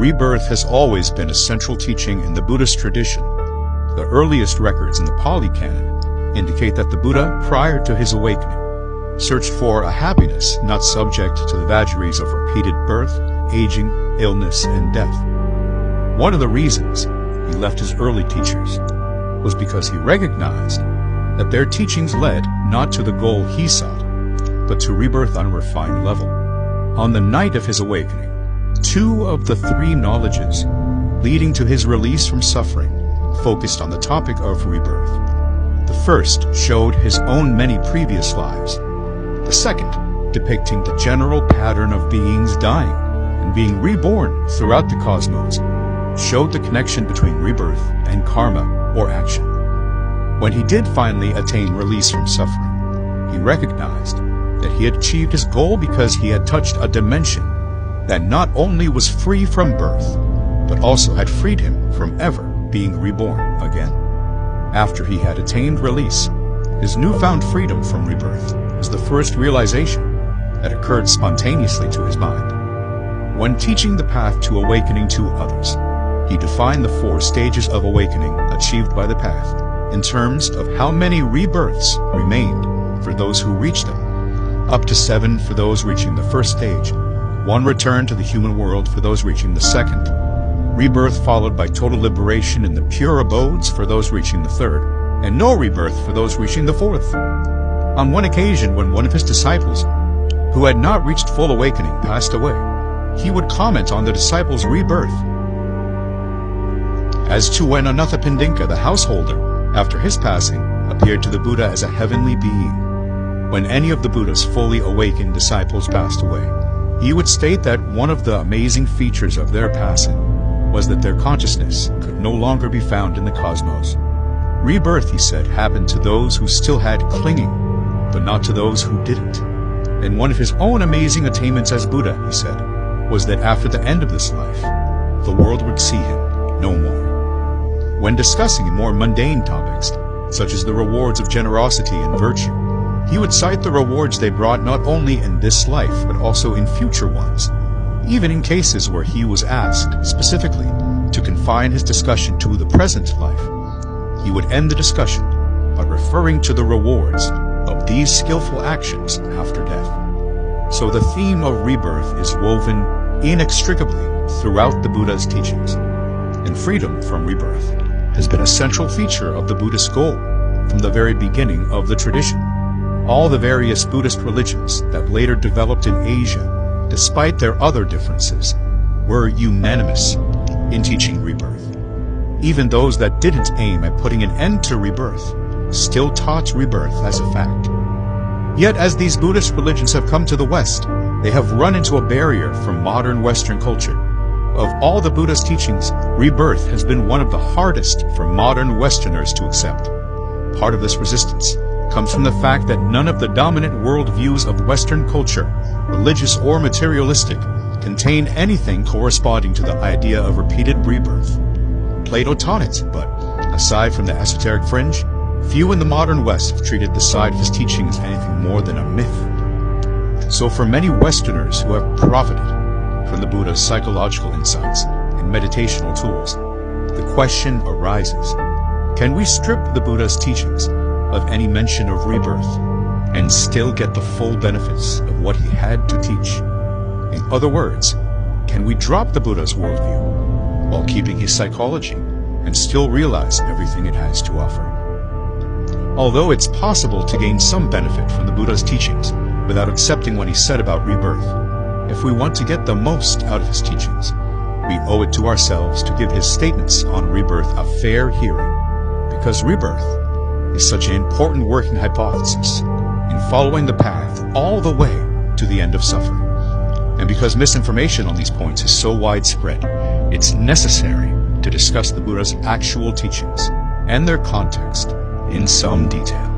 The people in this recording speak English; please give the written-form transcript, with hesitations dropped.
rebirth has always been a central teaching in the Buddhist tradition. The earliest records in the Pali Canon indicate that the Buddha, prior to his awakening, searched for a happiness not subject to the vagaries of repeated birth, aging, illness, and death. One of the reasons he left his early teachers was because he recognized that their teachings led not to the goal he sought, but to rebirth on a refined level. On the night of his awakening, 2 of the 3 knowledges leading to his release from suffering focused on the topic of rebirth. The first showed his own many previous lives. The second, depicting the general pattern of beings dying and being reborn throughout the cosmos, showed the connection between rebirth and karma, or action. When he did finally attain release from suffering, he recognized that he had achieved his goal because he had touched a dimension that not only was free from birth, but also had freed him from ever being reborn again. After he had attained release, his newfound freedom from rebirth was the first realization that occurred spontaneously to his mind. When teaching the path to awakening to others, he defined the 4 stages of awakening achieved by the path in terms of how many rebirths remained for those who reached them, up to 7 for those reaching the first stage, 1 return to the human world for those reaching the second, rebirth followed by total liberation in the pure abodes for those reaching the third, and no rebirth for those reaching the fourth. On one occasion, when one of his disciples, who had not reached full awakening, passed away, he would comment on the disciple's rebirth. As to when Anathapindika, the householder, after his passing, appeared to the Buddha as a heavenly being. When any of the Buddha's fully awakened disciples passed away, he would state that one of the amazing features of their passing was that their consciousness could no longer be found in the cosmos. Rebirth, he said, happened to those who still had clinging, but not to those who didn't. And one of his own amazing attainments as Buddha, he said, was that after the end of this life, the world would see him no more. When discussing more mundane topics, such as the rewards of generosity and virtue, he would cite the rewards they brought not only in this life, but also in future ones, even in cases where he was asked specifically to confine his discussion to the present life. He would end the discussion by referring to the rewards of these skillful actions after death. So the theme of rebirth is woven inextricably throughout the Buddha's teachings, and freedom from rebirth has been a central feature of the Buddhist goal from the very beginning of the tradition. All the various Buddhist religions that later developed in Asia, despite their other differences, were unanimous in teaching rebirth. Even those that didn't aim at putting an end to rebirth still taught rebirth as a fact. Yet as these Buddhist religions have come to the West, they have run into a barrier from modern Western culture. Of all the Buddha's teachings, rebirth has been one of the hardest for modern Westerners to accept. Part of this resistance comes from the fact that none of the dominant worldviews of Western culture, religious or materialistic, contain anything corresponding to the idea of repeated rebirth. Plato taught it, but aside from the esoteric fringe, few in the modern West have treated the side of his teaching as anything more than a myth. So for many Westerners who have profited from the Buddha's psychological insights and meditational tools, the question arises, can we strip the Buddha's teachings of any mention of rebirth and still get the full benefits of what he had to teach? In other words, can we drop the Buddha's worldview while keeping his psychology and still realize everything it has to offer? Although it's possible to gain some benefit from the Buddha's teachings without accepting what he said about rebirth, if we want to get the most out of his teachings, we owe it to ourselves to give his statements on rebirth a fair hearing, because rebirth is such an important working hypothesis in following the path all the way to the end of suffering. And because misinformation on these points is so widespread, it's necessary to discuss the Buddha's actual teachings and their context in some detail.